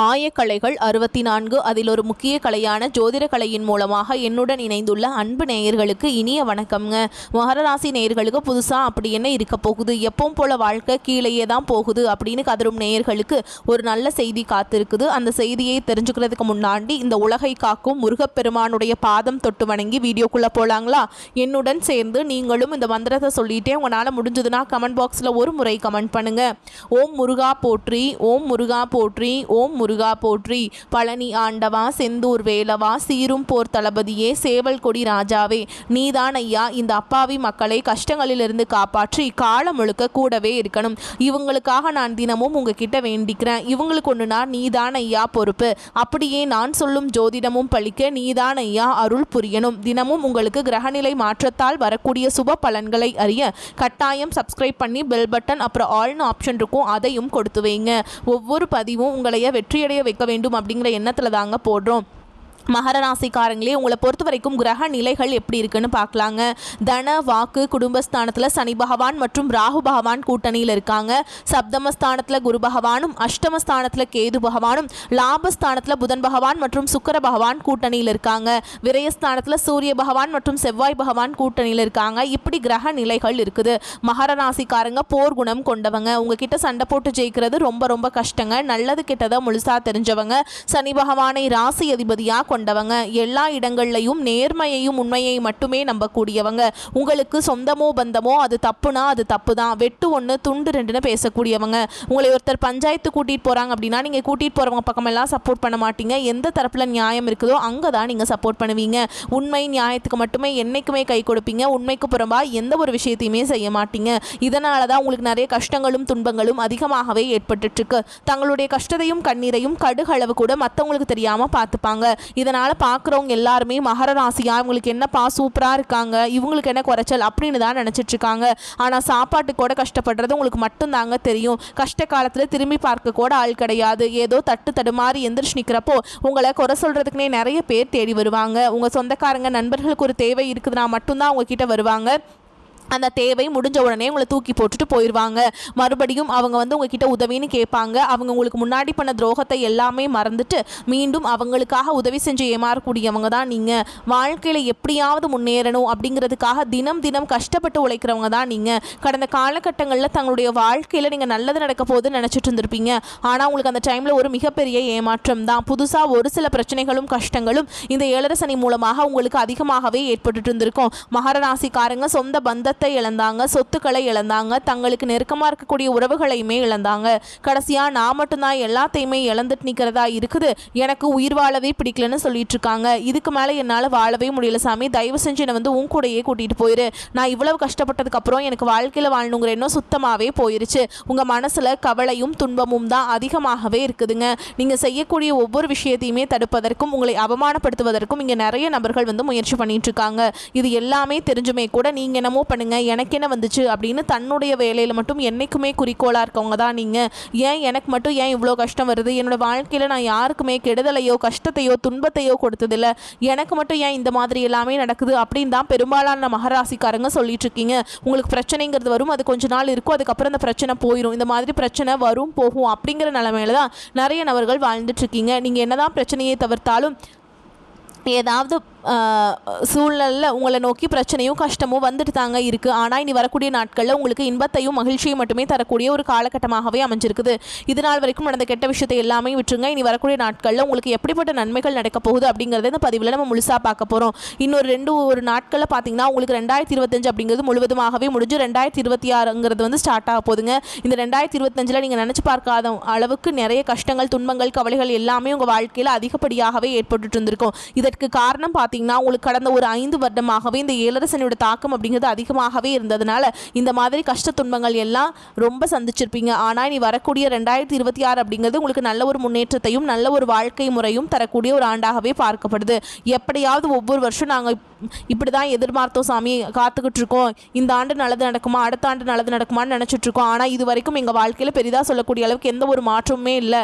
ஆயக்கலைகள் 64 அதில் ஒரு முக்கிய கலையான ஜோதிட கலையின் மூலமாக என்னுடன் இணைந்துள்ள அன்பு நேயர்களுக்கு இனிய வணக்கம்ங்க. மகர ராசி நேயர்களுக்கு புதுசாக அப்படி என்ன இருக்க போகுது, எப்பவும் போல வாழ்க்கை கீழேயே தான் போகுது அப்படின்னு கதரும் நேயர்களுக்கு ஒரு நல்ல செய்தி காத்திருக்குது. அந்த செய்தியை தெரிஞ்சுக்கிறதுக்கு முன்னாடி இந்த உலகை காக்கும் முருகப்பெருமானுடைய பாதம் தொட்டு வணங்கி வீடியோக்குள்ளே போகலாங்களா? என்னுடன் சேர்ந்து நீங்களும் இந்த மந்திரத்தை சொல்லிட்டே உங்களால் முடிஞ்சதுன்னா கமெண்ட் பாக்ஸில் ஒரு முறை கமெண்ட் பண்ணுங்க. ஓம் முருகா போற்றி, ஓம் முருகா போற்றி, ஓம் முருகா போற்றி. பழனி ஆண்டவா, செந்தூர் வேலவா, சீரும் போர் தளபதியே, சேவல் கொடி ராஜாவே, நீதான் ஐயா இந்த அப்பாவி மக்களை கஷ்டங்களிலிருந்து காப்பாற்றி காலம் முழுக்க கூடவே இருக்கணும். இவங்களுக்காக நான் தினமும் உங்ககிட்ட வேண்டிக்கிறேன். இவங்களுக்கு ஒன்றுனா நீதான் ஐயா பொறுப்பு. அப்படியே நான் சொல்லும் ஜோதிடமும் பழிக்க நீதான் ஐயா அருள் புரியணும். தினமும் உங்களுக்கு கிரகநிலை மாற்றத்தால் வரக்கூடிய சுப பலன்களை அறிய கட்டாயம் சப்ஸ்கிரைப் பண்ணி பெல் பட்டன் அப்புறம் ஆல்னு ஆப்ஷன் இருக்கும், அதையும் கொடுத்து வைங்க. ஒவ்வொரு பதிவும் உங்களைய வெற்றியடைய வைக்க வேண்டும் அப்படிங்கிற எண்ணத்தில் தாங்க போடுறோம். மகர ராசிக்காரங்களே, உங்களை பொறுத்த வரைக்கும் கிரக நிலைகள் எப்படி இருக்குன்னு பார்க்கலாங்க. தன வாக்கு குடும்பஸ்தானத்தில் சனி பகவான் மற்றும் ராகு பகவான் கூட்டணியில் இருக்காங்க. சப்தமஸ்தானத்தில் குரு பகவானும், அஷ்டமஸ்தானத்தில் கேது பகவானும், லாபஸ்தானத்தில் புதன் பகவான் மற்றும் சுக்கர பகவான் கூட்டணியில் இருக்காங்க. விரயஸ்தானத்தில் சூரிய பகவான் மற்றும் செவ்வாய் பகவான் கூட்டணியில் இருக்காங்க. இப்படி கிரக நிலைகள் இருக்குது. மகர ராசிக்காரங்க போர் குணம் கொண்டவங்க. உங்ககிட்ட சண்டை போட்டு ஜெயிக்கிறது ரொம்ப ரொம்ப கஷ்டங்க. நல்லது கெட்டதை முழுசா தெரிஞ்சவங்க. சனி பகவானை ராசி அதிபதியாக கொண்டவங்க. எல்லா இடங்கள்லையும் நேர்மையையும் உண்மையை மட்டுமே நம்பக்கூடியவங்க. உங்களுக்கு சொந்தமோ பந்தமோ அது தப்புனா அது தப்பு தான், வெட்டு ஒன்று துண்டு ரெண்டுன்னு பேசக்கூடியவங்க. உங்களை ஒருத்தர் பஞ்சாயத்து கூட்டிகிட்டு போகிறாங்க அப்படின்னா நீங்கள் கூட்டிகிட்டு போகிறவங்க பக்கமெல்லாம் சப்போர்ட் பண்ண மாட்டீங்க. எந்த தரப்பில் நியாயம் இருக்குதோ அங்கே தான் நீங்கள் சப்போர்ட் பண்ணுவீங்க. உண்மை நியாயத்துக்கு மட்டுமே என்றைக்குமே கை கொடுப்பீங்க. உண்மைக்கு புறம்பாக எந்த ஒரு விஷயத்தையுமே செய்ய மாட்டீங்க. இதனால தான் உங்களுக்கு நிறைய கஷ்டங்களும் துன்பங்களும் அதிகமாகவே ஏற்பட்டுருக்கு. தங்களுடைய கஷ்டத்தையும் கண்ணீரையும் கடுகளவு கூட மற்றவங்களுக்கு தெரியாமல் பார்த்துப்பாங்க. இதனால் பார்க்குறவங்க எல்லாருமே மகர ராசியா இவங்களுக்கு என்னப்பா சூப்பராக இருக்காங்க, இவங்களுக்கு என்ன குறைச்சல் அப்படின்னு தான் நினச்சிட்டு இருக்காங்க. ஆனால் சாப்பாட்டுக்கு கூட கஷ்டப்படுறது உங்களுக்கு மட்டும்தாங்க தெரியும். கஷ்ட காலத்தில் திரும்பி பார்க்க கூட ஆள் கிடையாது. ஏதோ தட்டு தடுமாறி எந்திரிச்சு நிற்கிறப்போ உங்களை குறை சொல்கிறதுக்குனே நிறைய பேர் தேடி வருவாங்க. உங்கள் சொந்தக்காரங்க நண்பர்களுக்கு ஒரு தேவை இருக்குதுன்னா மட்டும்தான் உங்ககிட்ட வருவாங்க. அந்த தேவை முடிஞ்ச உடனே உங்களை தூக்கி போட்டுட்டு போயிடுவாங்க. மறுபடியும் அவங்க உங்ககிட்ட உதவின்னு கேட்பாங்க. அவங்க உங்களுக்கு முன்னாடி பண்ண துரோகத்தை எல்லாமே மறந்துட்டு மீண்டும் அவங்களுக்காக உதவி செஞ்சு ஏமாறக்கூடியவங்க தான் நீங்கள். வாழ்க்கையில் எப்படியாவது முன்னேறணும் அப்படிங்கிறதுக்காக தினம் தினம் கஷ்டப்பட்டு உழைக்கிறவங்க தான் நீங்கள். கடந்த காலகட்டங்களில் தங்களுடைய வாழ்க்கையில் நீங்கள் நல்லது நடக்க போகுதுன்னு நினச்சிட்டு இருந்திருப்பீங்க. ஆனால் உங்களுக்கு அந்த டைமில் ஒரு மிகப்பெரிய ஏமாற்றம் தான். புதுசாக ஒரு சில பிரச்சனைகளும் கஷ்டங்களும் இந்த ஏழரை சனி மூலமாக உங்களுக்கு அதிகமாகவே ஏற்பட்டு இருந்திருக்கும். மகர ராசிக்காரங்க சொந்த பந்தத்தை இழந்தாங்க, சொத்துக்களை இழந்தாங்க, தங்களுக்கு நெருக்கமாக இருக்கக்கூடிய உறவுகளையுமே இழந்தாங்க. கடைசியாக நான் மட்டும்தான் எல்லாத்தையுமே இழந்துட்டு நிற்கிறதா இருக்குது, எனக்கு உயிர் வாழவே பிடிக்கலன்னு சொல்லிட்டு இருக்காங்க. இதுக்கு மேலே என்னால் வாழவே முடியல சாமி, தயவு செஞ்சு என்னை உன் கூடையே கூட்டிகிட்டு போயிரு. நான் இவ்வளவு கஷ்டப்பட்டதுக்கப்புறம் எனக்கு வாழ்க்கையில் வாழணுங்கிற எண்ணம் சுத்தமாகவே போயிருச்சு. உங்கள் மனசில் கவலையும் துன்பமும் தான் அதிகமாகவே இருக்குதுங்க. நீங்கள் செய்யக்கூடிய ஒவ்வொரு விஷயத்தையுமே தடுப்பதற்கும் உங்களை அவமானப்படுத்துவதற்கும் இங்கே நிறைய நபர்கள் முயற்சி பண்ணிட்டு இருக்காங்க. இது எல்லாமே தெரிஞ்சுமே கூட நீங்கள் என்னமோ பண்ணுங்க, எனக்கு என்ன வந்துச்சு அப்படின்னு தன்னுடைய வேலையில் மட்டும் என்றைக்குமே குறிக்கோளாக இருக்கவங்க தான் நீங்கள். ஏன் எனக்கு மட்டும் ஏன் இவ்வளோ கஷ்டம் வருது, என்னோட வாழ்க்கையில் நான் யாருக்குமே கெடுதலையோ கஷ்டத்தையோ துன்பத்தையோ கொடுத்ததில்லை, எனக்கு மட்டும் ஏன் இந்த மாதிரி எல்லாமே நடக்குது அப்படின்னு தான் பெரும்பாலான மகராசிக்காரங்க சொல்லிட்டு இருக்கீங்க. உங்களுக்கு பிரச்சனைங்கிறது வரும், அது கொஞ்ச நாள் இருக்கும், அதுக்கப்புறம் அந்த பிரச்சனை போயிடும். இந்த மாதிரி பிரச்சனை வரும் போகும் அப்படிங்கிற நிலைமையில தான் நிறைய நபர்கள் வாழ்ந்துட்டு இருக்கீங்க. நீங்கள் என்னதான் பிரச்சனையை தவிர்த்தாலும் ஏதாவது சூழ்நிலையில் உங்களை நோக்கி பிரச்சனையும் கஷ்டமும் வந்துட்டு தாங்க இருக்குது. ஆனால் இனி வரக்கூடிய நாட்களில் உங்களுக்கு இன்பத்தையும் மகிழ்ச்சியும் மட்டுமே தரக்கூடிய ஒரு காலகட்டமாகவே அமைஞ்சிருக்குது. இதனால் வரைக்கும் நடந்த கெட்ட விஷயத்தை எல்லாமே விட்டுருங்க. இனி வரக்கூடிய நாட்களில் உங்களுக்கு எப்படிப்பட்ட நன்மைகள் நடக்க போகுது அப்படிங்கிறத இந்த பதிவில் நம்ம முழுசாக பார்க்க போகிறோம். இன்னொரு ஒரு நாட்களில் பார்த்தீங்கன்னா உங்களுக்கு 2025 அப்படிங்கிறது முழுவதுமாகவே முடிஞ்சு 2026ங்கிறது ஸ்டார்ட் ஆக போகுதுங்க. இந்த 2025 நீங்கள் நினச்சி பார்க்காத அளவுக்கு நிறைய கஷ்டங்கள் துன்பங்கள் கவலைகள் எல்லாமே உங்கள் வாழ்க்கையில் அதிகப்படியாகவே ஏற்பட்டு இருந்திருக்கும். இதற்கு காரணம் உங்களுக்கு கடந்த ஒரு 5 வருடமாகவே இந்த ஏழரை சனியோட தாக்கம் அப்படிங்கிறது அதிகமாகவே இருந்ததுனால இந்த மாதிரி கஷ்ட துன்பங்கள் எல்லாம் ரொம்ப சந்திச்சிருப்பீங்க. ஆனால் இனி வரக்கூடிய 2026 அப்படிங்கிறது உங்களுக்கு நல்ல ஒரு முன்னேற்றத்தையும் நல்ல ஒரு வாழ்க்கை முறையும் தரக்கூடிய ஒரு ஆண்டாகவே பார்க்கப்படுது. எப்படியாவது ஒவ்வொரு வருஷம் நாங்கள் இப்படி தான் எதிர்பார்த்தோம் சாமி, காத்துக்கிட்டு இருக்கோம், இந்த ஆண்டு நல்லது நடக்குமா அடுத்த ஆண்டு நல்லது நடக்குமான்னு நினச்சிட்டு இருக்கோம். ஆனால் இது வரைக்கும் எங்கள் வாழ்க்கையில் பெரிதாக சொல்லக்கூடிய அளவுக்கு எந்த ஒரு மாற்றமுமே இல்லை.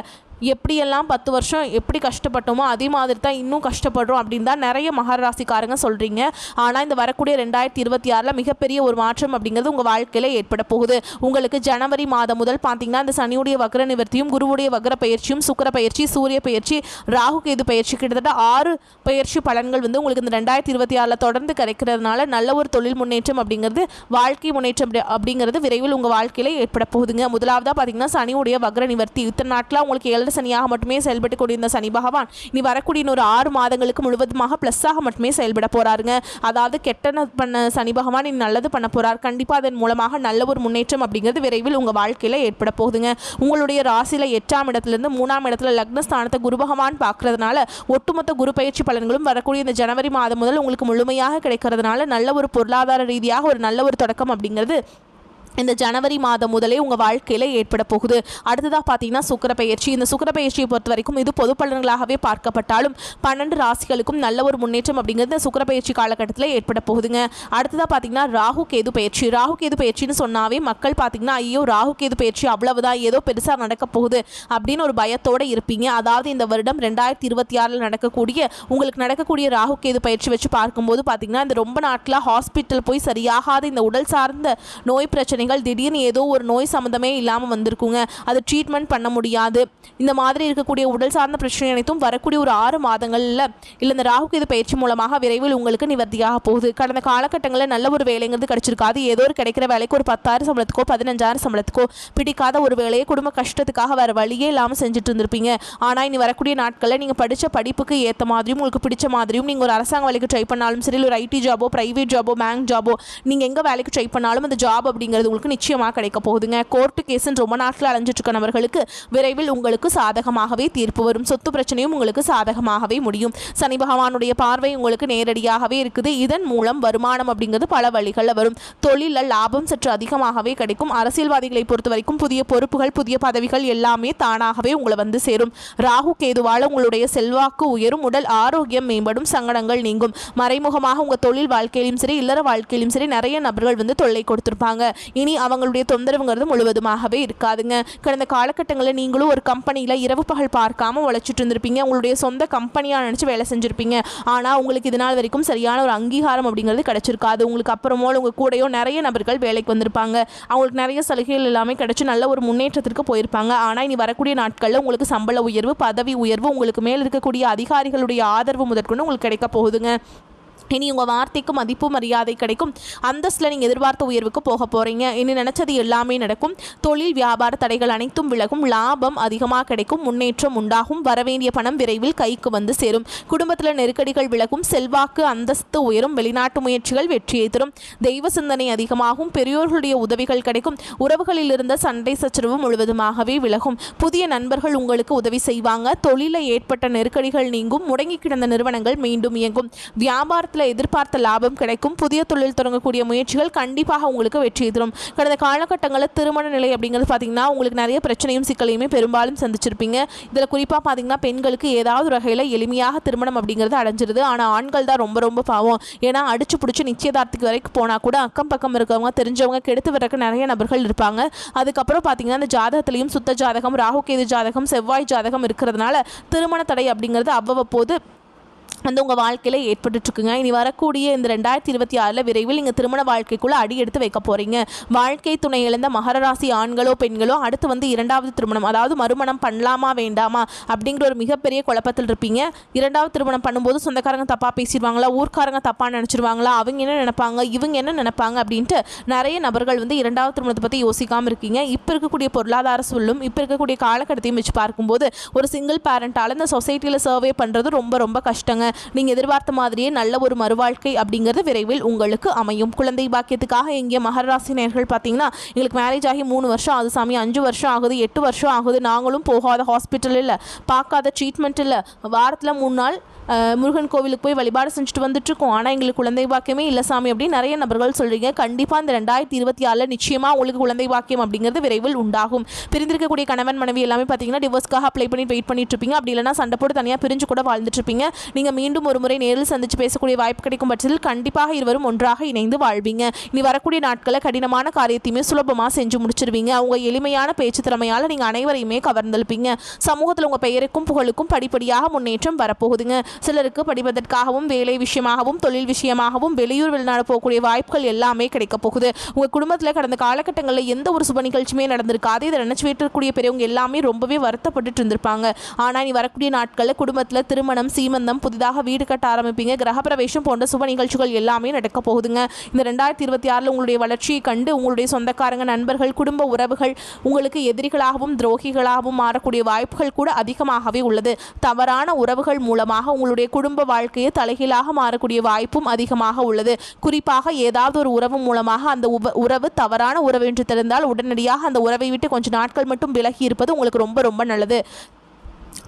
எப்படியெல்லாம் 10 வருஷம் எப்படி கஷ்டப்பட்டோமோ அதே மாதிரி தான் இன்னும் கஷ்டப்படுறோம் அப்படின்னு தான் நிறைய மகர ராசிக்காரங்க சொல்கிறீங்க. ஆனால் இந்த வரக்கூடிய 2026 மிகப்பெரிய ஒரு மாற்றம் அப்படிங்கிறது உங்கள் வாழ்க்கையில் ஏற்பட போகுது. உங்களுக்கு ஜனவரி மாதம் முதல் பார்த்தீங்கன்னா இந்த சனியுடைய வக்ர நிவர்த்தியும் குருவுடைய வக்ர பயிற்சியும் சுக்கிர பயிற்சி சூரிய பயிற்சி ராகு கேது பயிற்சி கிட்டத்தட்ட 6 பயிற்சி பலன்கள் வந்து உங்களுக்கு இந்த 2026 தொடர்ந்து கிடைக்கிறதுனால நல்ல ஒரு தொழில் முன்னேற்றம் அப்படிங்கிறது வாழ்க்கை முன்னேற்றம் அப்படிங்கிறது விரைவில் உங்கள் வாழ்க்கையில் ஏற்பட போகுதுங்க. முதலாவதாக பார்த்தீங்கன்னா சனியுடைய வக்ர நிவர்த்தி. இத்தனை நாட்களாக உங்களுக்கு 7 சனியாக மட்டுமே செயல்பட்டு கொண்டிருந்த சனி பகவான் இனி வரக்கூடிய இன்னொரு 6 மாதங்களுக்கு முழுவதுமாக ப்ளஸ்ஸாக மட்டுமே செயல்பட போறாருங்க. அதாவது கெட்டன பண்ண சனி பகவான் இனி நல்லது பண்ண போறார். கண்டிப்பாக அதன் மூலமாக நல்ல ஒரு முன்னேற்றம் அப்படிங்கிறது விரைவில் உங்கள் வாழ்க்கையில் ஏற்பட போகுதுங்க. உங்களுடைய ராசியில் 8ஆம் இடத்துலேருந்து 3ஆம் இடத்துல லக்னஸ்தானத்தை குரு பகவான் பார்க்கறதுனால ஒட்டுமொத்த குரு பயிற்சி பலன்களும் வரக்கூடிய இந்த ஜனவரி மாதம் முதல் உங்களுக்கு முழுமையாக கிடைக்கிறதுனால நல்ல ஒரு பொருளாதார ரீதியாக ஒரு நல்ல ஒரு தொடக்கம் அப்படிங்கிறது இந்த ஜனவரி மாதம் முதலே உங்கள் வாழ்க்கையில் ஏற்பட போகுது. அடுத்ததாக பார்த்தீங்கன்னா சுக்கிர பயிற்சி. இந்த சுக்கிர பயிற்சியை பொறுத்த வரைக்கும் இது பொது பலன்களாகவே பார்க்கப்பட்டாலும் 12 ராசிகளுக்கும் நல்ல ஒரு முன்னேற்றம் அப்படிங்கிறது இந்த சுக்கிர பயிற்சி காலகட்டத்தில் ஏற்பட போகுதுங்க. அடுத்ததாக பார்த்தீங்கன்னா ராகு கேது பயிற்சி. ராகு கேது பயிற்சின்னு சொன்னாவே மக்கள் பார்த்தீங்கன்னா ஐயோ ராகு கேது பயிற்சி அவ்வளவுதான் ஏதோ பெருசாக நடக்க போகுது அப்படின்னு ஒரு பயத்தோடு இருப்பீங்க. அதாவது இந்த வருடம் 2026 நடக்கக்கூடிய உங்களுக்கு நடக்கக்கூடிய ராகு கேது பயிற்சி வச்சு பார்க்கும்போது பார்த்தீங்கன்னா இந்த ரொம்ப நாட்களாக ஹாஸ்பிட்டல் போய் சரியாகாத இந்த உடல் சார்ந்த நோய் பிரச்சனைகள் திடீர்னு ஏதோ ஒரு நோய் சம்மந்தமே இல்லாமல் வந்திருக்குங்க. அது ட்ரீட்மெண்ட் பண்ண முடியாது. இந்த மாதிரி இருக்கக்கூடிய உடல் சார்ந்த பிரச்சனை அனைத்தும் வரக்கூடிய ஒரு 6 மாதங்களில் இல்லை இந்த ராகு கேது பயிற்சி மூலமாக விரைவில் உங்களுக்கு நிவர்த்தியாக போகுது. கடந்த காலகட்டங்களில் நல்ல ஒரு வேலைங்கிறது கிடைச்சிருக்காது. ஏதோ ஒரு கிடைக்கிற வேலைக்கு ஒரு 10,000 சம்பளத்துக்கோ 15,000 சம்பளத்துக்கோ பிடிக்காத ஒரு வேலையை குடும்ப கஷ்டத்துக்காக வேறு வழியே இல்லாமல் செஞ்சுட்டு இருந்திருப்பீங்க. ஆனால் இனி வரக்கூடிய நாட்களில் நீங்கள் படித்த படிப்புக்கு ஏற்ற மாதிரியும் உங்களுக்கு பிடிச்ச மாதிரியும் நீங்கள் ஒரு அரசாங்க வேலைக்கு ட்ரை பண்ணாலும் சரி, ஒரு ஐடி ஜாபோ ப்ரைவேட் ஜாபோ பேங்க் ஜாபோ நீங்கள் எங்கே வேலைக்கு ட்ரை பண்ணாலும் அந்த ஜாப் அப்படிங்கிறது உங்களுக்கு நிச்சயமாக கிடைக்க போகுதுங்க. கோர்ட்டு கேஸ்ன்னு ரொம்ப நாட்கள் அலைஞ்சிட்டு இருக்க நபர்களுக்கு விரைவில் உங்களுக்கு சாதகமாகவே தீர்ப்பு வரும். சொத்து பிரச்சனையும் உங்களுக்கு சாதகமாகவே முடியும். சனி பகவானுடைய பார்வை உங்களுக்கு நேரடியாகவே இருக்குது. இதன் மூலம் வருமானம் அப்படிங்கிறது பல வழிகளில் வரும். தொழிலில் லாபம் சற்று அதிகமாகவே கிடைக்கும். அரசியல்வாதிகளை பொறுத்த வரைக்கும் புதிய பொறுப்புகள் புதிய பதவிகள் எல்லாமே தானாகவே உங்களை வந்து சேரும். ராகு கேதுவால் உங்களுடைய செல்வாக்கு உயரும். உடல் ஆரோக்கியம் மேம்படும். சங்கடங்கள் நீங்கும். மறைமுகமாக உங்கள் தொழில் வாழ்க்கையிலும் சரி இல்லற வாழ்க்கையிலும் சரி நிறைய நபர்கள் வந்து தொல்லை கொடுத்துருப்பாங்க. இனி அவங்களுடைய தொந்தரவுங்கிறது முழுவதுமாகவே இருக்காதுங்க. கடந்த காலகட்டங்களில் நீங்களும் ஒரு கம்பெனியில் இரவு பகல் பார்க்காம உழைச்சிட்டு இருந்திருப்பீங்க. உங்களுடைய சொந்த கம்பெனியாக நினச்சி வேலை செஞ்சுருப்பீங்க. ஆனால் உங்களுக்கு இதனால் வரைக்கும் சரியான ஒரு அங்கீகாரம் அப்படிங்கிறது கிடைச்சிருக்காது. உங்களுக்கு அப்புறமோ உங்கள் கூடயோ நிறைய நபர்கள் வேலைக்கு வந்திருப்பாங்க. அவங்களுக்கு நிறைய சலுகைகள் எல்லாமே கிடைச்சி நல்ல ஒரு முன்னேற்றத்திற்கு போயிருப்பாங்க. ஆனால் இனி வரக்கூடிய நாட்களில் உங்களுக்கு சம்பள உயர்வு பதவி உயர்வு உங்களுக்கு மேல் இருக்கக்கூடிய அதிகாரிகளுடைய ஆதரவு முதற்கொண்டு உங்களுக்கு கிடைக்க போகுதுங்க. இனி உங்கள் வார்த்தைக்கு மதிப்பு மரியாதை கிடைக்கும். அந்தஸ்தில் நீங்கள் எதிர்பார்த்த உயர்வுக்கு போக போகிறீங்க. இனி நினச்சது எல்லாமே நடக்கும். தொழில் வியாபார தடைகள் அனைத்தும் விலகும். லாபம் அதிகமாக கிடைக்கும். முன்னேற்றம் உண்டாகும். வரவேண்டிய பணம் விரைவில் கைக்கு வந்து சேரும். குடும்பத்தில் நெருக்கடிகள் விலகும். செல்வாக்கு அந்தஸ்து உயரும். வெளிநாட்டு முயற்சிகள் வெற்றியை தரும். தெய்வ சிந்தனை அதிகமாகும். பெரியோர்களுடைய உதவிகள் கிடைக்கும். உறவுகளில் இருந்த சண்டை சச்சரவு முழுவதுமாகவே விலகும். புதிய நண்பர்கள் உங்களுக்கு உதவி செய்வாங்க. தொழிலில் ஏற்பட்ட நெருக்கடிகள் நீங்கும். முடங்கி கிடந்த நிறுவனங்கள் மீண்டும் இயங்கும். வியாபாரத்தில் எதிர்பார்த்த லாபம் கிடைக்கும். புதிய தொழில் தொடங்கக்கூடிய முயற்சிகள் கண்டிப்பாக உங்களுக்கு வெற்றியை தரும். கடந்த காலகட்டங்களில் திருமண நிலை அப்படிங்கிறது பார்த்தீங்கன்னா உங்களுக்கு நிறைய பிரச்சனையும் சிக்கலையுமே பெரும்பாலும் சந்திச்சிருப்பீங்க. இதில் குறிப்பாக பார்த்தீங்கன்னா பெண்களுக்கு ஏதாவது வகையில் எளிமையாக திருமணம் அப்படிங்கிறது அடைஞ்சிருது. ஆனால் ஆண்கள் தான் ரொம்ப ரொம்ப பாவம். ஏன்னா அடிச்சு பிடிச்சி நிச்சயதார்த்தத்துக்கு வரைக்கும் போனால் கூட அக்கம் பக்கம் இருக்கவங்க தெரிஞ்சவங்க கெடுத்து வரக்கு நிறைய நபர்கள் இருப்பாங்க. அதுக்கப்புறம் பார்த்தீங்கன்னா இந்த ஜாதகத்திலையும் சுத்த ஜாதகம் ராகு கேது ஜாதகம் செவ்வாய் ஜாதகம் இருக்கிறதுனால திருமண தடை அப்படிங்கிறது அவ்வப்போது வந்து உங்கள் வாழ்க்கையில் ஏற்பட்டுருக்குங்க. இனி வரக்கூடிய இந்த 2026 விரைவில் நீங்கள் திருமண வாழ்க்கைக்குள்ளே அடி எடுத்து வைக்க போகிறீங்க. வாழ்க்கை துணை இழந்த மகர ராசி ஆண்களோ பெண்களோ அடுத்து வந்து 2வது திருமணம் அதாவது மறுமணம் பண்ணலாமா வேண்டாமா அப்படிங்கிற ஒரு மிகப்பெரிய குழப்பத்தில் இருப்பீங்க. 2வது திருமணம் பண்ணும்போது சொந்தக்காரங்க தப்பாக பேசிடுவாங்களா, ஊர்க்காரங்க தப்பாக நினச்சிருவாங்களா, அவங்க என்ன நினைப்பாங்க இவங்க என்ன நினைப்பாங்க அப்படின்ட்டு நிறைய நபர்கள் வந்து 2வது திருமணத்தை பற்றி யோசிக்காமல் இருக்கீங்க. இப்போ இருக்கக்கூடிய பொருளாதார சொல்லும் இப்போ இருக்கக்கூடிய காலகட்டத்தையும் வச்சு பார்க்கும்போது ஒரு சிங்கிள் பேரண்டால் இந்த சொசைட்டியில் சர்வே பண்ணுறது ரொம்ப ரொம்ப கஷ்டங்க. நீங்கள் எதிர்பார்த்த மாதிரியே நல்ல ஒரு மறுவாழ்க்கை அப்படிங்கிறது விரைவில் உங்களுக்கு அமையும். குழந்தை பாக்கியத்துக்காக எங்கே மகர ராசி நேயர்கள் பார்த்தீங்கன்னா எங்களுக்கு மேரேஜ் ஆகி 3 வருஷம் ஆகுது சாமி, 5 வருஷம் ஆகுது, 8 வருஷம் ஆகுது, நாங்களும் போகாத ஹாஸ்பிட்டல் இல்லை, பார்க்காத ட்ரீட்மெண்ட் இல்லை, வாரத்தில் 3 நாள் முருகன் கோவிலுக்கு போய் வழிபாடு செஞ்சுட்டு வந்துட்டுருக்கோம், ஆனால் எங்களுக்கு குழந்தை பாக்கியமே இல்லை சாமி அப்படின்னு நிறைய நபர்கள் சொல்கிறீங்க. கண்டிப்பாக இந்த 2026 நிச்சயமாக உங்களுக்கு குழந்தை பாக்கியம் அப்படிங்கிறது விரைவில் உண்டாகும். பிரிந்திருக்கக்கூடிய கணவன் மனைவி எல்லாமே பார்த்தீங்கன்னா டிவோர்ஸ்க்காக அப்ளை பண்ணி வெயிட் பண்ணிட்டு இருப்பீங்க. அப்படி இல்லைனா சண்டை போட்டு தனியாக பிரிஞ்சு கூட வாழ்ந்துட்டு இருப்பீங்க. நீங்கள் மீண்டும் ஒரு முறை நேரில் சந்திச்சு பேசக்கூடிய வாய்ப்பு கிடைக்கும் பட்சத்தில் கண்டிப்பாக இருவரும் ஒன்றாக இணைந்து வாழ்வீங்க. இனி வரக்கூடிய நாட்களில் கடினமான காரியத்தையுமே சுலபமாக செஞ்சு முடிச்சிருவீங்க. அவங்க எளிமையான பேச்சு திறமையால் நீங்கள் அனைவரையுமே கவர்ந்தெழுப்பீங்க. சமூகத்தில் உங்கள் பெயருக்கும் புகழுக்கும் படிப்படியாக முன்னேற்றம் வரப்போகுதுங்க. சிலருக்கு படிப்பதற்காகவும் வேலை விஷயமாகவும் தொழில் விஷயமாகவும் வெளியூர் வெளிநாடு போகக்கூடிய வாய்ப்புகள் எல்லாமே கிடைக்க போகுது. உங்கள் குடும்பத்தில் கடந்த காலகட்டங்களில் எந்த ஒரு சுப நிகழ்ச்சியுமே நடந்திருக்காது. இதை நினைச்சு வீட்டிற்கக்கூடிய பெரியவங்க எல்லாமே ரொம்பவே வருத்தப்பட்டு இருந்திருப்பாங்க. ஆனால் இனி வரக்கூடிய நாட்களில் குடும்பத்தில் திருமணம், சீமந்தம், புதிதாக வீடு கட்ட ஆரம்பிப்பீங்க. கிரகப்பிரவேசம் போன்ற சுப நிகழ்ச்சிகள் எல்லாமே நடக்க போகுதுங்க. இந்த 2026 உங்களுடைய வளர்ச்சியை கண்டு உங்களுடைய சொந்தக்காரங்க, நண்பர்கள், குடும்ப உறவுகள் உங்களுக்கு எதிரிகளாகவும் துரோகிகளாகவும் மாறக்கூடிய வாய்ப்புகள் கூட அதிகமாகவே உள்ளது. தவறான உறவுகள் மூலமாக உங்களுடைய குடும்ப வாழ்க்கையை தலைகீழாக மாறக்கூடிய வாய்ப்பும் அதிகமாக உள்ளது. குறிப்பாக ஏதாவது ஒரு உறவு மூலமாக அந்த உறவு தவறான உறவு என்று தெரிந்தால் உடனடியாக அந்த உறவை விட்டு கொஞ்சம் நாட்கள் மட்டும் விலகி இருப்பது உங்களுக்கு ரொம்ப ரொம்ப நல்லது.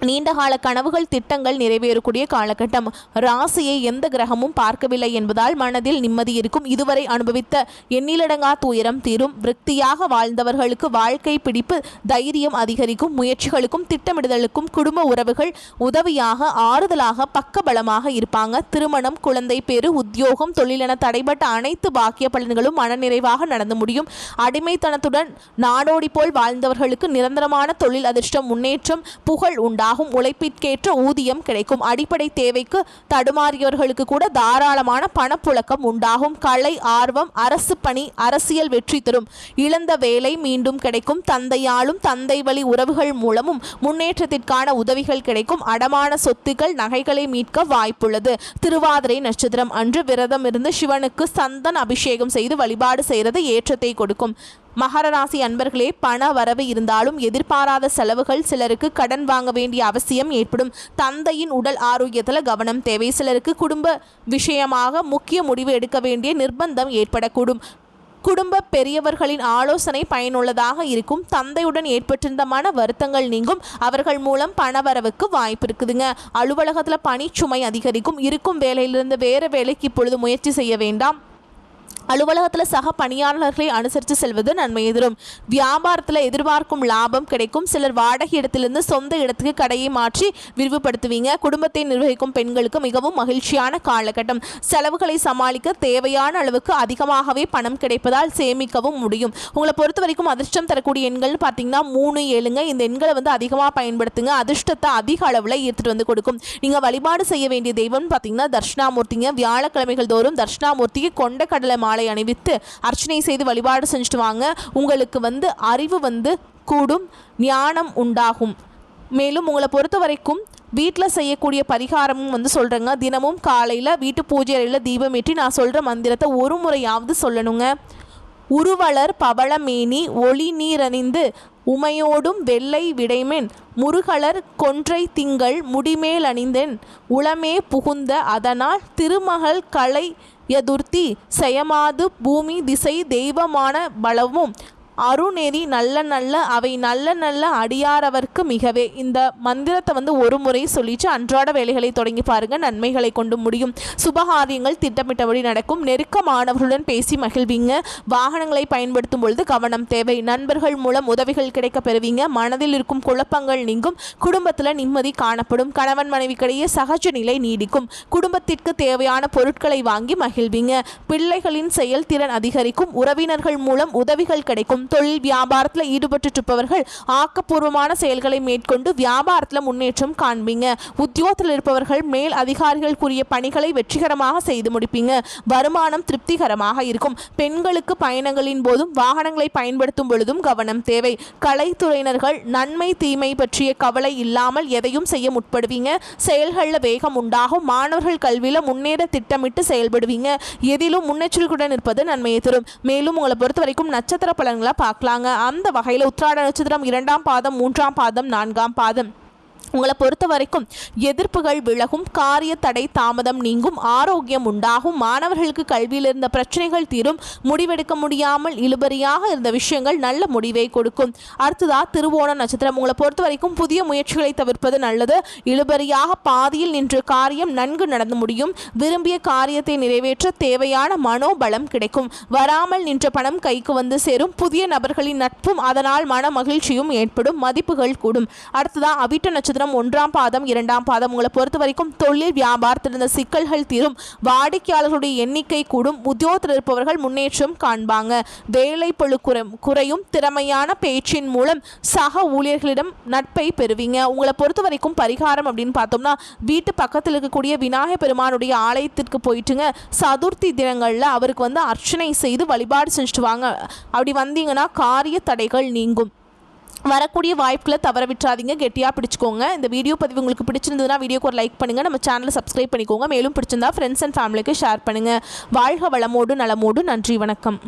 நீண்டகால கனவுகள், திட்டங்கள் நிறைவேறக்கூடிய காலகட்டம். ராசியை எந்த கிரகமும் பார்க்கவில்லை என்பதால் மனதில் நிம்மதி இருக்கும். இதுவரை அனுபவித்த எண்ணிலடங்கா துயரம் தீரும். விருத்தியாக வாழ்ந்தவர்களுக்கு வாழ்க்கை பிடிப்பு, தைரியம் அதிகரிக்கும். முயற்சிகளுக்கும் திட்டமிடுதலுக்கும் குடும்ப உறவுகள் உதவியாக, ஆறுதலாக, பக்கபலமாக இருப்பாங்க. திருமணம், குழந்தை பேறு, உத்தியோகம், தொழிலென தடைபட்ட அனைத்து பாக்கிய பலன்களும் மனநிறைவாக நடந்து முடியும். அடிமைத்தனத்துடன் நாடோடி போல் வாழ்ந்தவர்களுக்கு நிரந்தரமான தொழில் அதிர்ஷ்டம், முன்னேற்றம், புகழ் உண்டாகும். உழைப்பிற்கேற்ற ஊதியம் கிடைக்கும். அடிப்படை தேவைக்கு தடுமாறியவர்களுக்கு கூட தாராளமான பணப்புழக்கம் உண்டாகும். கலை ஆர்வம், அரசு பணி, அரசியல் வெற்றி தரும். இழந்த வேலை மீண்டும் கிடைக்கும். தந்தையாலும் தந்தை வழி உறவுகள் மூலமும் முன்னேற்றத்திற்கான உதவிகள் கிடைக்கும். அடமான சொத்துக்கள், நகைகளை மீட்க வாய்ப்புள்ளது. திருவாதிரை நட்சத்திரம் அன்று விரதம் இருந்து சிவனுக்கு சந்தன அபிஷேகம் செய்து வழிபாடு செய்கிறது ஏற்றத்தை கொடுக்கும். மகர ராசி அன்பர்களே, பண வரவு இருந்தாலும் எதிர்பாராத செலவுகள், சிலருக்கு கடன் வாங்க வேண்டிய அவசியம் ஏற்படும். தந்தையின் உடல் ஆரோக்கியத்தில் கவனம் தேவை. சிலருக்கு குடும்ப விஷயமாக முக்கிய முடிவு எடுக்க வேண்டிய நிர்பந்தம் ஏற்படக்கூடும். குடும்ப பெரியவர்களின் ஆலோசனை பயனுள்ளதாக இருக்கும். தந்தையுடன் ஏற்பட்டிருந்த மன வருத்தங்கள் நீங்கும். அவர்கள் மூலம் பணவரவுக்கு வாய்ப்பு இருக்குதுங்க. அலுவலகத்தில் பணி சுமை அதிகரிக்கும். இருக்கும் வேலையிலிருந்து வேறு வேலைக்கு இப்பொழுது முயற்சி செய்ய வேண்டாம். அலுவலகத்தில் சக பணியாளர்களை அனுசரித்து செல்வது நன்மையை தரும். வியாபாரத்தில் எதிர்பார்க்கும் லாபம் கிடைக்கும். சிலர் வாடகை இடத்திலிருந்து சொந்த இடத்துக்கு கடையை மாற்றி விரிவுபடுத்துவீங்க. குடும்பத்தை நிர்வகிக்கும் பெண்களுக்கு மிகவும் மகிழ்ச்சியான காலகட்டம். செலவுகளை சமாளிக்க தேவையான அளவுக்கு அதிகமாகவே பணம் கிடைப்பதால் சேமிக்கவும் முடியும். உங்களை பொறுத்த வரைக்கும் அதிர்ஷ்டம் தரக்கூடிய எண்கள்னு பார்த்தீங்கன்னா 3, 7ங்க. இந்த எண்களை வந்து அதிகமாக பயன்படுத்துங்க. அதிர்ஷ்டத்தை அதிக அளவில் ஈர்த்துட்டு வந்து கொடுக்கும். நீங்கள் வழிபாடு செய்ய வேண்டிய தெய்வம்னு பார்த்தீங்கன்னா தர்ஷனாமூர்த்திங்க. வியாழக்கிழமைகள் தோறும் தர்ஷனாமூர்த்திக்கு கொண்ட கடலை மாலை அணிவித்து அர்ச்சனை செய்து வழிபாடு செஞ்சுட்டு வாங்க. உங்களுக்கு அறிவு கூடும், ஞானம் உண்டாகும். மேலும் உங்களை பொறுத்த வரைக்கும் வீட்டில் செய்யக்கூடிய பரிகாரமும் சொல்கிறேங்க. தினமும் காலையில் வீட்டு பூஜை அறையில் தீபமேற்றி நான் சொல்கிற மந்திரத்தை ஒரு முறையாவது சொல்லணுங்க. உருவலர் பவளமேனி ஒளி நீரணிந்து உமையோடும் வெள்ளை விடைமென் முருகலர் கொன்றை திங்கள் முடிமேல் அணிந்தேன் உளமே புகுந்த அதனால் திருமகள் கலை யதுர்த்தி செயமாது பூமி திசை தெய்வமான பலவும் அருநெறி நல்ல நல்ல அவை நல்ல நல்ல அடியாரவர்க்கு மிகவே. இந்த மந்திரத்தை ஒரு முறை சொல்லிட்டு அன்றாட வேலைகளை தொடங்கி பாருங்க. நன்மைகளை கொண்டு முடியும். சுபகாரியங்கள் திட்டமிட்டபடி நடக்கும். நெருக்கமானவர்களுடன் பேசி மகிழ்வீங்க. வாகனங்களை பயன்படுத்தும் பொழுது கவனம் தேவை. நண்பர்கள் மூலம் உதவிகள் கிடைக்க பெறுவீங்க. மனதில் இருக்கும் குழப்பங்கள் நீங்கும். குடும்பத்தில் நிம்மதி காணப்படும். கணவன் மனைவிக்கிடையே சகஜ நிலை நீடிக்கும். குடும்பத்திற்கு தேவையான பொருட்களை வாங்கி மகிழ்வீங்க. பிள்ளைகளின் செயல்திறன் அதிகரிக்கும். உறவினர்கள் மூலம் உதவிகள் கிடைக்கும். தொழில் வியாபாரத்தில் ஈடுபட்டு ஆக்கப்பூர்வமான செயல்களை மேற்கொண்டு வியாபாரத்தில் முன்னேற்றம் காண்பீங்க. உத்தியோகத்தில் இருப்பவர்கள் மேல் அதிகாரிகள் கூறிய பணிகளை வெற்றிகரமாக செய்து முடிப்பீங்க. வருமானம் திருப்திகரமாக இருக்கும். பெண்களுக்கு பயணங்களின் போதும் வாகனங்களை பயன்படுத்தும் பொழுதும் கவனம் தேவை. கலைத்துறையினர்கள் நன்மை தீமை பற்றிய கவலை இல்லாமல் எதையும் செய்ய முற்படுவீங்க. செயல்களில் வேகம் உண்டாகும். மாணவர்கள் கல்வியில் முன்னேற திட்டமிட்டு செயல்படுவீங்க. எதிலும் முன்னெச்சரிக்கையுடன் இருப்பது நன்மையை தரும். மேலும் உங்களை பொறுத்த வரைக்கும் நட்சத்திர பலன்களை பார்க்கலாங்க. அந்த வகையில் உத்திராட நட்சத்திரம் 2ஆம் பாதம், 3ஆம் பாதம், 4ஆம் பாதம். உங்களை பொறுத்த வரைக்கும் எதிர்ப்புகள் விலகும். காரிய தடை தாமதம் நீங்கும். ஆரோக்கியம் உண்டாகும். மாணவர்களுக்கு கல்வியில் இருந்த பிரச்சனைகள் தீரும். முடிவெடுக்க முடியாமல் இழுபறியாக இருந்த விஷயங்கள் நல்ல முடிவை கொடுக்கும். அடுத்ததா திருவோண நட்சத்திரம். உங்களை பொறுத்த வரைக்கும் புதிய முயற்சிகளை தவிர்ப்பது நல்லது. இழுபறியாக பாதியில் நின்ற காரியம் நன்கு நடந்து முடியும். விரும்பிய காரியத்தை நிறைவேற்ற தேவையான மனோபலம் கிடைக்கும். வராமல் நின்ற பணம் கைக்கு சேரும். புதிய நபர்களின் நட்பும் அதனால் மன மகிழ்ச்சியும் ஏற்படும். மதிப்புகள் கூடும். அடுத்ததா அவிட்ட நட்சத்திரம். நட்சத்திரம் 1ஆம் பாதம் 2ஆம் பாதம். உங்களை பொறுத்த வரைக்கும் தொழில் வியாபாரத்தில் இருந்த சிக்கல்கள் தீரும், வாடிக்கையாளர்களுடைய எண்ணிக்கை கூடும், உத்தியோகத்தில் இருப்பவர்கள் முன்னேற்றம் காண்பாங்க, வேலை பளு குறையும், திறமையான பேச்சின் மூலம் சக ஊழியர்களிடம் நட்பை பெறுவீங்க. உங்களை பொறுத்த வரைக்கும் பரிகாரம் அப்படின்னு பார்த்தோம்னா வீட்டு பக்கத்தில் இருக்கக்கூடிய விநாயகர் பெருமானுடைய ஆலயத்திற்கு போயிட்டுங்க சதுர்த்தி தினங்களில் அவருக்கு வந்து அர்ச்சனை செய்து வழிபாடு செஞ்சுட்டு வாங்க. அப்படி வந்தீங்கன்னா காரிய தடைகள் நீங்கும். வரக்கூடிய வாய்ப்புகளை தவற விட்டுறாதீங்க, கெட்டியாக பிடிச்சிக்கோங்க. இந்த வீடியோ பதிவு உங்களுக்கு பிடிச்சிருந்ததுன்னா வீடியோக்கு ஒரு லைக் பண்ணுங்கள், நம்ம சேனலை சப்ஸ்கிரைப் பண்ணிக்கோங்க. மேலும் பிடிச்சிருந்தா ஃப்ரெண்ட்ஸ் அண்ட் ஃபேமிலிக்கு ஷேர் பண்ணுங்கள். வாழ்க வளமோடு நலமோடு. நன்றி, வணக்கம்.